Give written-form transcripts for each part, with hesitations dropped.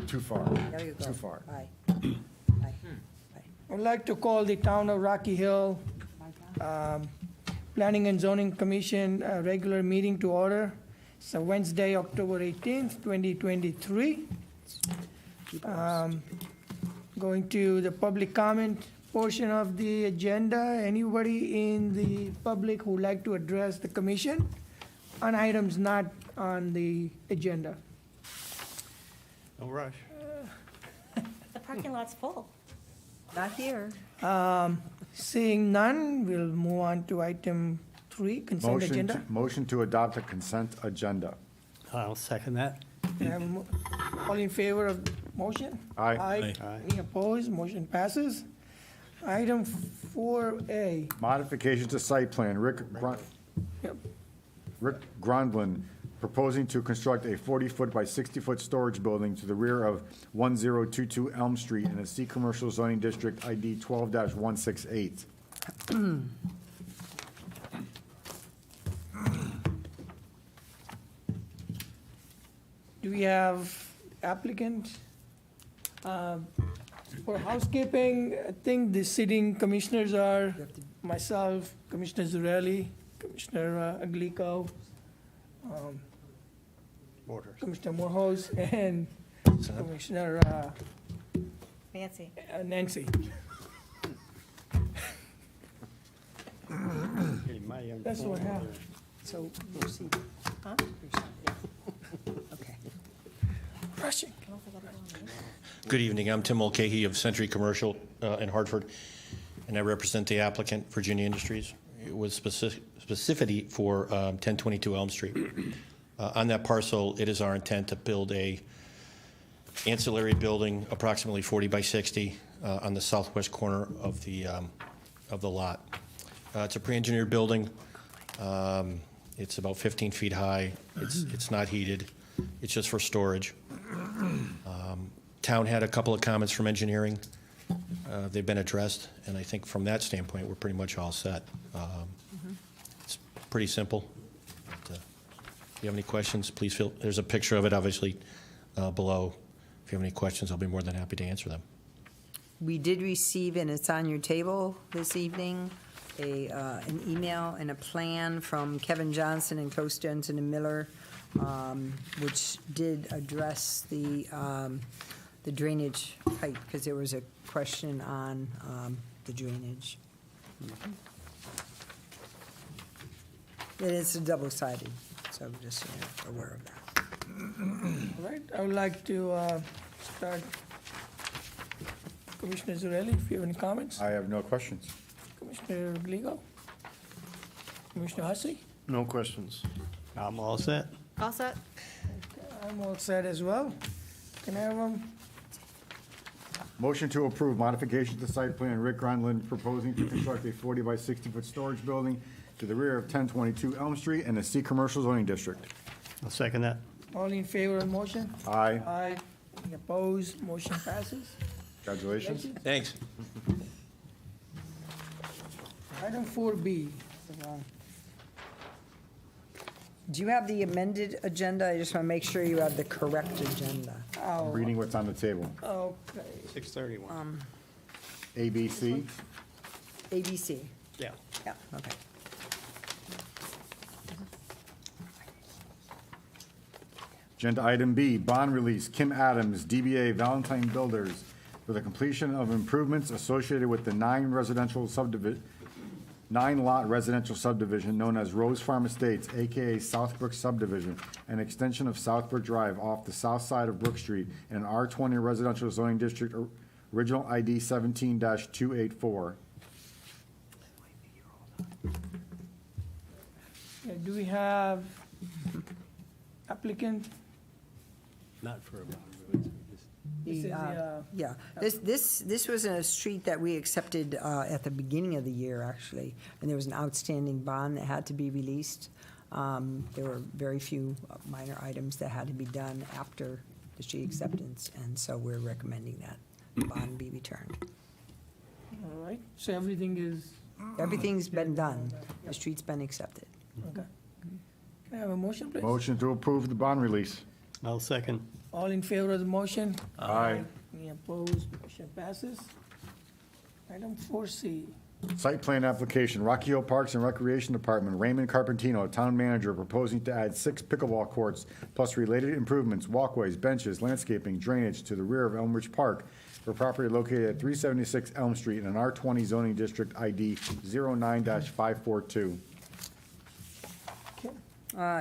Too far. There you go. Too far. Aye. Aye. Aye. I'd like to call the Town of Rocky Hill Planning and Zoning Commission regular meeting to order. It's a Wednesday, October 18th, 2023. Going to the public comment portion of the agenda. Anybody in the public who would like to address the commission on items not on the agenda? No rush. The parking lot's full. Not here. Seeing none, we'll move on to item 3, consent agenda. Motion to adopt a consent agenda. I'll second that. Can I have a all in favor of motion? Aye. Aye. Any opposed? Motion passes. Item 4A. Modification to site plan, Yep. Rick Grondlin proposing to construct a 40-foot by 60-foot storage building to the rear of 1022 Elm Street in a C Commercial Zoning District ID 12-168. Do we have applicant? For housekeeping, I think the sitting commissioners are myself, Commissioner Zurelli, Commissioner Aglico, Orders. Commissioner Morehouse, and Commissioner Nancy. Nancy. That's what happened. So you're seated. Huh? Okay. Rushing. Good evening. I'm Tim Mulcahy of Century Commercial in Hartford, and I represent the applicant, Virginia Industries. It was specificity for 1022 Elm Street. On that parcel, it is our intent to build a ancillary building approximately 40 by 60 on the southwest corner of the lot. It's a pre-engineered building. It's about 15 feet high. It's not heated. It's just for storage. Town had a couple of comments from engineering. They've been addressed, and I think from that standpoint, we're pretty much all set. It's pretty simple. But, if you have any questions, please feel, there's a picture of it, obviously, below. If you have any questions, I'll be more than happy to answer them. We did receive, and it's on your table this evening, an email and a plan from Kevin Johnson and Coast Jensen and Miller, which did address the drainage pipe, because there was a question on the drainage. It is a double-sided, so just so you're aware of that. All right, I would like to start. Commissioner Zurelli, if you have any comments. I have no questions. Commissioner Glico? Commissioner Hussey? No questions. I'm all set. All set? I'm all set as well. Can I have a Motion to approve modification to site plan, Rick Grondlin proposing to construct a 40 by 60-foot storage building to the rear of 1022 Elm Street in a C Commercial Zoning District. I'll second that. all in favor of the motion? Aye. Aye. Any opposed? Motion passes. Congratulations. Thanks. Item 4B. Do you have the amended agenda? I just want to make sure you have the correct agenda. Oh, Reading what's on the table. okay. 6:31. ABC. ABC. Yeah. Yeah, okay. Agenda item B, bond release, Kim Adams, DBA Valentine Builders, for the completion of improvements associated with the 9-lot residential subdivision known as Rose Farm Estates, AKA Southbrook Subdivision, an extension of Southbrook Drive off the south side of Brook Street in an R20 residential zoning district, original ID 17-284. Do we have applicant? Not for a while. This is the, Yeah, this was a street that we accepted at the beginning of the year, actually, and there was an outstanding bond that had to be released. There were very few minor items that had to be done after the street acceptance, and so we're recommending that the bond be returned. All right, so everything is, Everything's been done. The street's been accepted. okay. Can I have a motion, please? Motion to approve the bond release. I'll second. All in favor of the motion? Aye. Any opposed? Motion passes. Item 4C. Site plan application, Rocky Hill Parks and Recreation Department, Raymond Carpentino, Town Manager, proposing to add 6 pickleball courts plus related improvements, walkways, benches, landscaping, drainage to the rear of Elmridge Park for property located at 376 Elm Street in an R20 zoning district ID 09-542.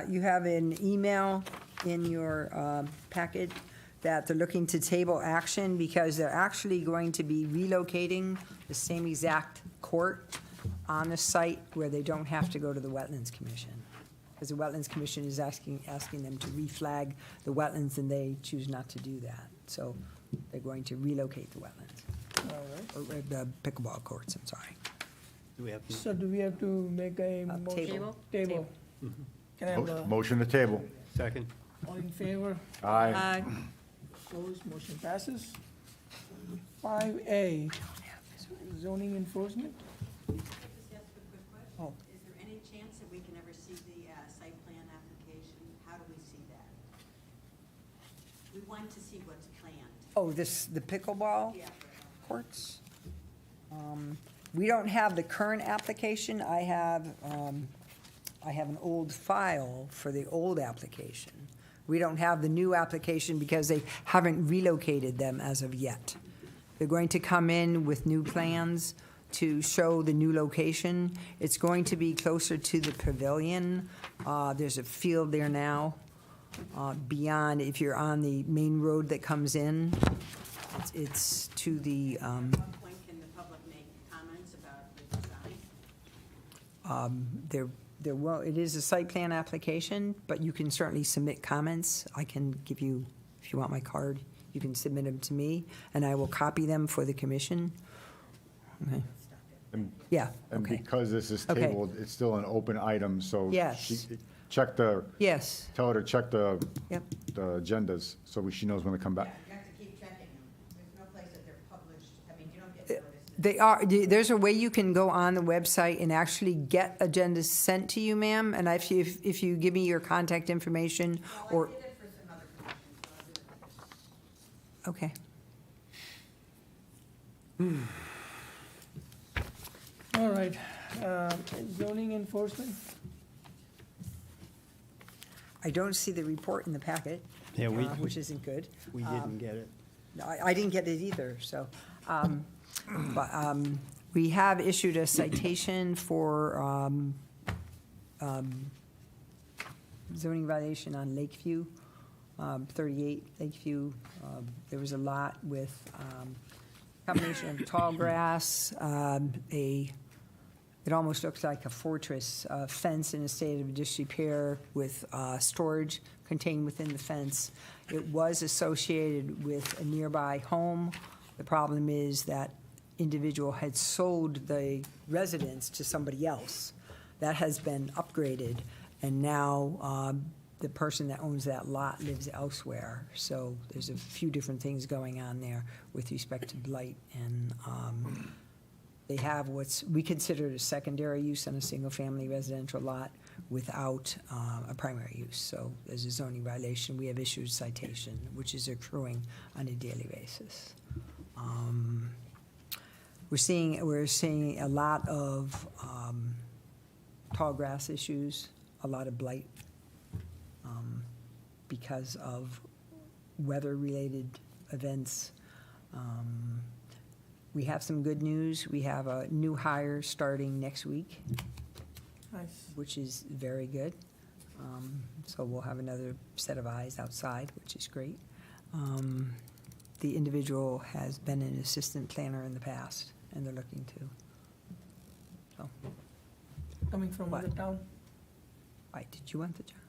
You have an email in your packet that they're looking to table action because they're actually going to be relocating the same exact court on the site where they don't have to go to the Wetlands Commission. Because the Wetlands Commission is asking them to reflag the wetlands, and they choose not to do that. So they're going to relocate the wetlands, All right. or the pickleball courts, I'm sorry. Do we have, So do we have to make a motion? Table. Table. Can I have a, Motion to table. second? all in favor? Aye. Opposed? Motion passes. 5A, zoning enforcement. Just ask a quick question. Oh. Is there any chance that we can ever see the site plan application? How do we see that? We want to see what's planned. Oh, the pickleball Yeah. courts? We don't have the current application. I have an old file for the old application. We don't have the new application because they haven't relocated them as of yet. They're going to come in with new plans to show the new location. It's going to be closer to the pavilion. There's a field there now. Beyond, if you're on the main road that comes in, it's to the, At what point can the public make comments about the design? it is a site plan application, but you can certainly submit comments. I can give you, if you want my card, you can submit them to me, and I will copy them for the commission. Okay. And- Yeah, And okay. because this is Okay. tabled, it's still an open item, so. Yes. Check the, Yes, tell her to check the yep. agendas, so she knows when to come back. You have to keep checking them. There's no place that they're published. I mean, you don't get notice. They are, there's a way you can go on the website and actually get agendas sent to you, ma'am, and if you give me your contact information, or, I did it for some other commissions, so I'll do it for this. okay. All right, zoning enforcement. I don't see the report in the packet, Yeah, which isn't good. we didn't get it. No, I didn't get it either, so. But we have issued a citation for zoning violation on Lakeview, 38 Lakeview. There was a lot with combination of tall grass, it almost looks like a fortress fence in a state of disrepair with storage contained within the fence. It was associated with a nearby home. The problem is that individual had sold the residence to somebody else. That has been upgraded, and now the person that owns that lot lives elsewhere. So there's a few different things going on there with respect to blight, and they have what's we consider a secondary use on a single-family residential lot without a primary use. So there's a zoning violation. We have issued citation, which is accruing on a daily basis. We're seeing a lot of tall grass issues, a lot of blight because of weather-related events. We have some good news. We have a new hire starting next week, Nice. which is very good. So we'll have another set of eyes outside, which is great. The individual has been an assistant planner in the past, and they're looking to. So, Coming from What? other town. why, did you want the job?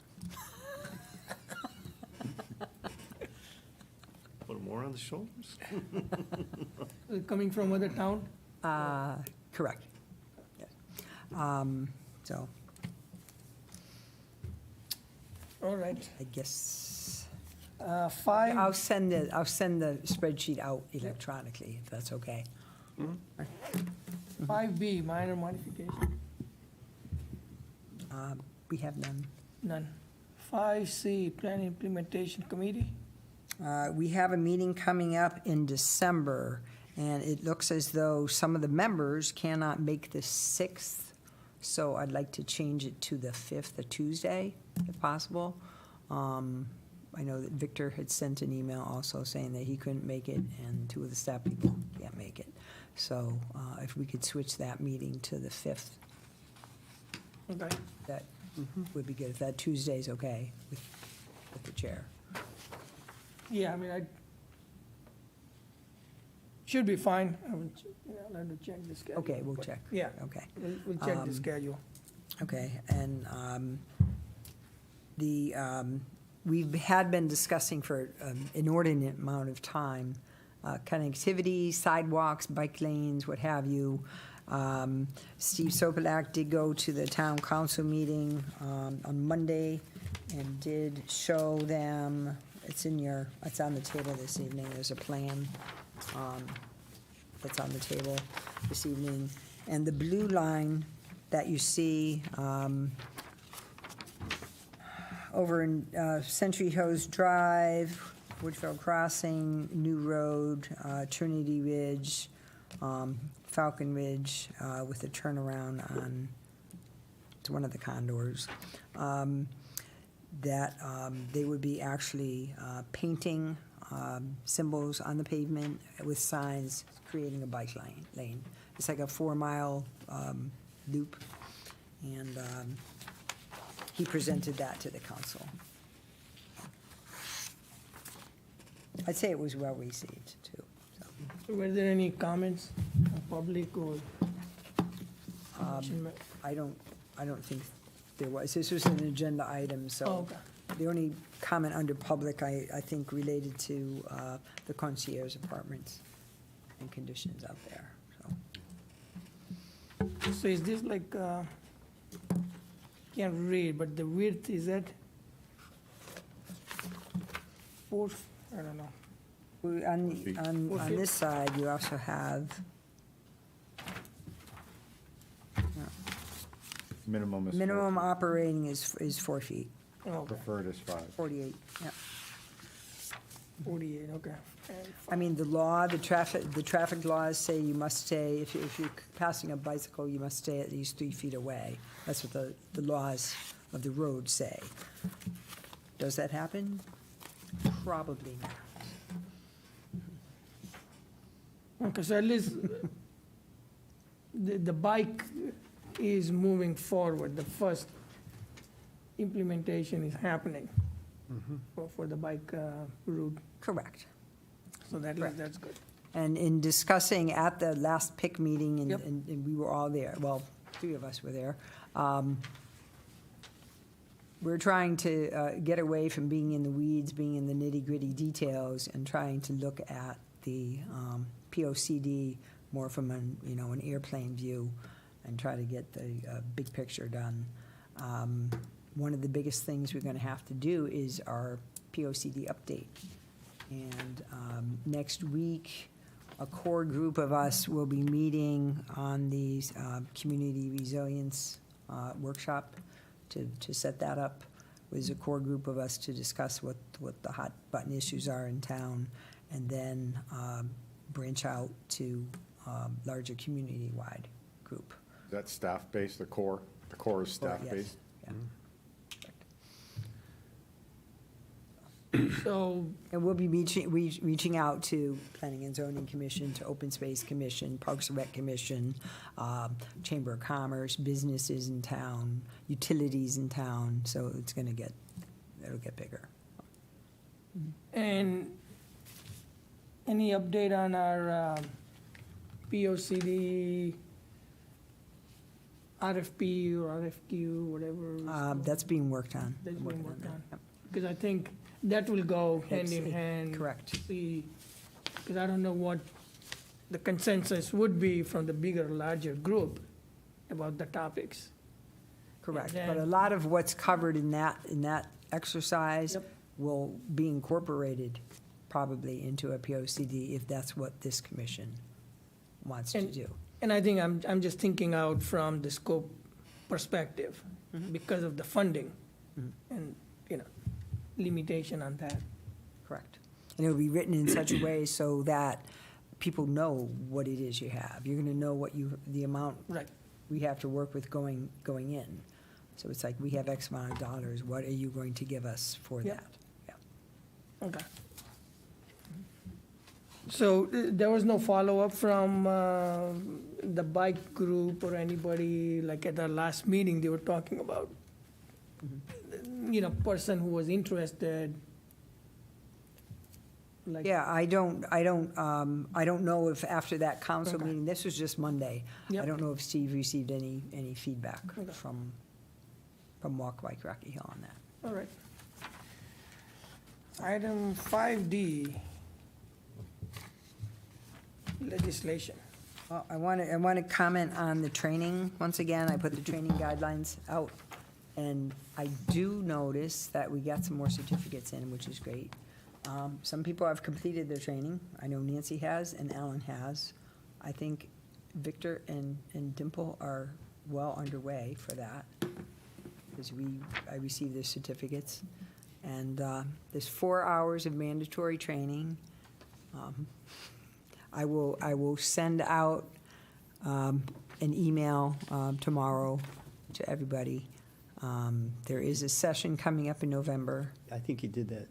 A little more on the shoulders? Coming from other town. Correct. Yes. So All right. I guess, 5, I'll send the spreadsheet out electronically, if that's okay. 5B, minor modification. We have none. None. 5C, plan implementation committee. We have a meeting coming up in December, and it looks as though some of the members cannot make the 6th, so I'd like to change it to the 5th, a Tuesday, if possible. I know that Victor had sent an email also saying that he couldn't make it, and 2 of the staff people can't make it. So if we could switch that meeting to the 5th, Okay. that would be good, if that Tuesday's okay with the chair. Yeah, I mean, should be fine. I'll have to check the schedule. Okay, we'll but check. Yeah, Okay. we'll check the schedule. Okay, and we've had been discussing for an inordinate amount of time, connectivity, sidewalks, bike lanes, what have you. Steve Sopelak did go to the town council meeting on Monday and did show them, it's on the table this evening, there's a plan that's on the table this evening. And the blue line that you see over in Century Hills Drive, Woodfield Crossing, New Road, Trinity Ridge, Falcon Ridge, with a turnaround on, it's one of the condors, that they would be actually painting symbols on the pavement with signs creating a bike lane. It's like a 4-mile loop, and he presented that to the council. I'd say it was well received, too. So, Were there any comments, public or? I don't think there was. This was an agenda item, Oh, so okay. the only comment under public, I think, related to the concierge apartments and conditions out there, so. So is this like, can't read, but the width, is that 4, I don't know. On this side, you also have, Minimum is. minimum operating is 4 feet, Oh, okay, Preferred is 5. 48, yeah. 48, okay. And I mean, the traffic laws say you must stay, if you're passing a bicycle, you must stay at least 3 feet away. That's what the laws of the road say. Does that happen? Probably not. Okay, so at least the bike is moving forward. The first implementation is happening for the bike route. Correct. So Correct. that's good. And in discussing at the last PIC meeting, Yep. and we were all there, well, 3 of us were there, we're trying to get away from being in the weeds, being in the nitty-gritty details, and trying to look at the POCD more from an airplane view and try to get the big picture done. One of the biggest things we're going to have to do is our POCD update. And next week, a core group of us will be meeting on the community resilience workshop to set that up. With a core group of us to discuss what the hot button issues are in town, and then branch out to larger community-wide group. Is that staff-based, the core? The core is staff-based? Yes, So, And we'll be reaching out to Planning and Zoning Commission, to Open Space Commission, Parks and Rec Commission, Chamber of Commerce, businesses in town, utilities in town, so it'll get bigger. and any update on our POCD RFP or RFQ, whatever? That's being worked on. That's I'm being working worked that. on. Yep. Because I think that will go hand in It's- hand. correct. Because I don't know what the consensus would be from the bigger, larger group about the topics. Correct, And but a then- lot of what's covered in that exercise Yep. will be incorporated probably into a POCD if that's what this commission wants to And- do. And I think I'm just thinking out from the scope perspective because of the funding and, limitation on that. Correct. And it'll be written in such a way so that people know what it is you have. You're gonna know what the amount Right. we have to work with going in. So it's like, we have X amount of dollars, what are you going to give us for Yeah. that? Yeah. Okay. So there was no follow-up from the bike group or anybody, like at our last meeting, they were talking about, person who was interested. Like, Yeah, I don't know if after that council Okay. meeting, this was just Monday. I Yep. don't know if Steve received any feedback Okay. from Walk Bike Rocky Hill on that. All right. Item 5D, legislation. Well, I want to comment on the training. Once again, I put the training guidelines out, and I do notice that we got some more certificates in, which is great. Some people have completed their training. I know Nancy has and Alan has. I think Victor and Dimple are well underway for that, because I received their certificates. And there's 4 hours of mandatory training. I will send out an email tomorrow to everybody. There is a session coming up in November. I think you did that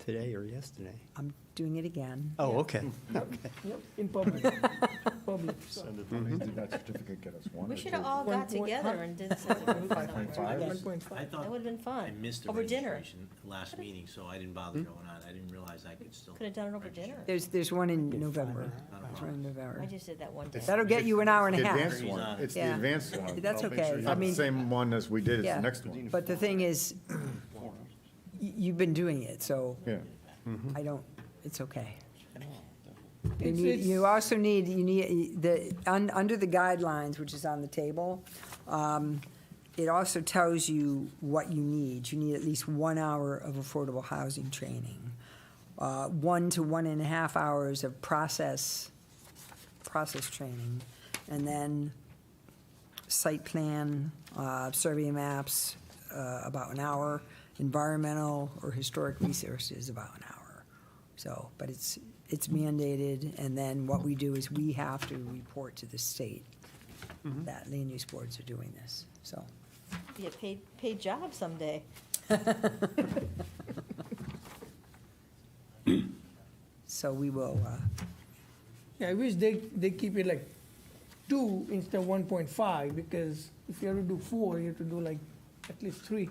today or yesterday. I'm doing it again. Oh, okay. Okay. Yep, in public. Public, so. How many did that certificate get us? One We or should two? have all got 1 point- together and did some group somewhere. 5.5? 1.5. I thought That would've been fun. I missed the Over dinner. registration last meeting, so I didn't bother going on. I didn't realize I could still. Could have done it over register. dinner. There's one in November. Not a There's one in November. I just did that one day. That'll get you an hour and a The half. advanced one, it's the Yeah. advanced one. That's okay. It's I not the mean, same one as we did, it's Yeah. the next one. but the thing is, you've been doing it, so Yeah. I don't, it's okay. It's- You also need, under the guidelines, which is on the table, it also tells you what you need. You need at least 1 hour of affordable housing training, 1 to 1.5 hours of process training, and then site plan, survey maps, about an hour, environmental or historic resources, about an hour. So, but it's mandated, and then what we do is we have to report to the state that land use boards are doing this, so. Be a paid job someday. So we will, Yeah, I wish they keep it like 2 instead of 1.5, because if you have to do 4, you have to do like at least 3.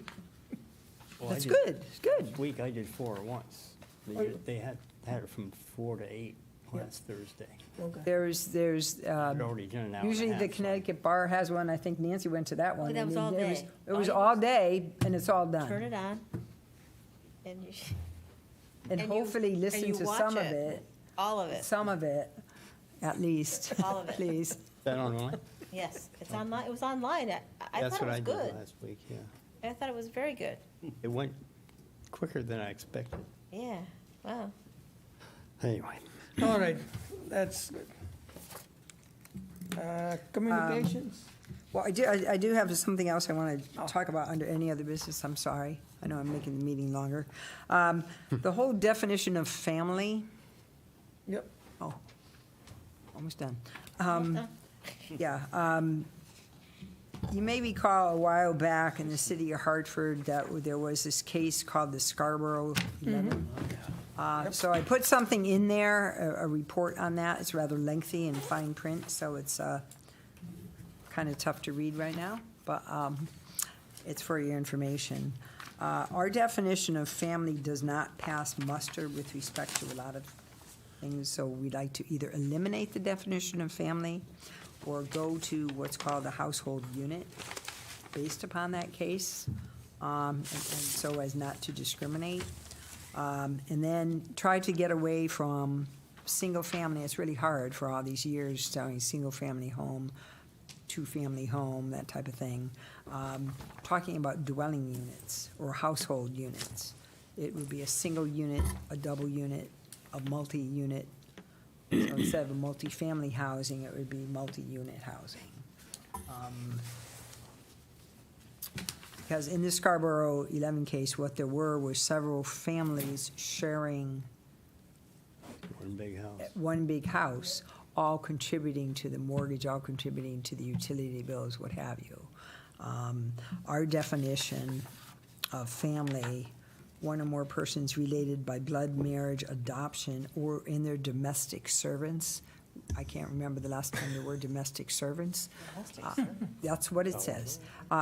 Well, I that's did- good, it's good. This week I did 4 at once. They had it from 4 to 8 last Thursday. Okay. There's, I'd already done an hour and a usually the half, so- Connecticut Bar has one, I think Nancy went to that one. that I was mean, all day. It was All you- all day, and it's all done. Turn it on, and you, And and you- hopefully and listen you to watch some of it. it, all of it. some of it, at least, All of it. please. Is that online? Yes, it's online. It was online. I That's thought it what was I did good. last week, yeah. I thought it was very good. It went quicker than I expected. Yeah. Wow. Anyway. All right, that's good. Communications? Well, I do have something else I want to talk about under any other business, I'm sorry. I know I'm making the meeting longer. The whole definition of family, Yep. oh, almost done. Almost done. Yeah, you may recall a while back in the city of Hartford that there was this case called the Scarborough 11. So I put something in there, a report on that. It's rather lengthy and fine print, so it's kind of tough to read right now, but it's for your information. Our definition of family does not pass muster with respect to a lot of things, so we'd like to either eliminate the definition of family or go to what's called a household unit based upon that case, and so as not to discriminate. And then try to get away from single family. It's really hard for all these years selling single family home, two-family home, that type of thing. Talking about dwelling units or household units. It would be a single unit, a double unit, a multi-unit. So instead of a multi-family housing, it would be multi-unit housing. Because in the Scarborough 11 case, what there were several families sharing One big house. one big house, all contributing to the mortgage, all contributing to the utility bills, what have you. Our definition of family, one or more persons related by blood, marriage, adoption, or in their domestic servants. I can't remember the last time there were domestic servants. That's what it says.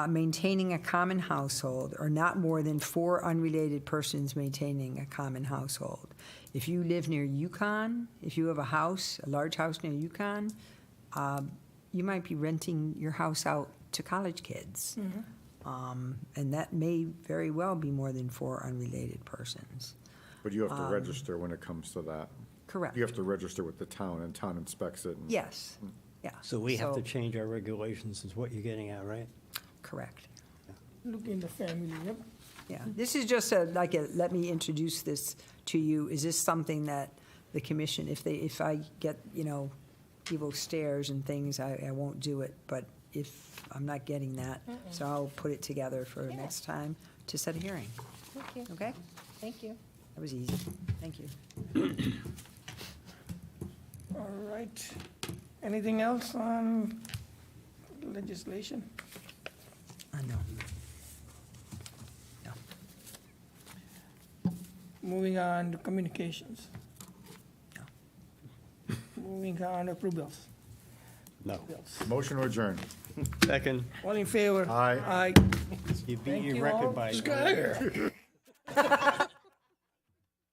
Maintaining a common household, or not more than 4 unrelated persons maintaining a common household. If you live near Yukon, if you have a house, a large house near Yukon, you might be renting your house out to college kids. And that may very well be more than 4 unrelated persons. But you have to register when it comes to that. Correct. You have to register with the town, and town inspects it. and- Yes, yeah. So we have to change our regulations, is what you're getting at, right? Correct. Look in the family, yep. Yeah, this is just let me introduce this to you. Is this something that the commission, if I get, evil stares and things, I won't do it, but if I'm not getting that, so I'll put it together for next time to set a hearing, Thank you. okay? Thank you. That was easy, thank you. All right. Anything else on legislation? No. No. Moving on to communications. No. Moving on to approvals. No. Bills. Motion to adjourn. Second, All in favor? Aye. Aye. you beat Thank your you record all. by. Skyler.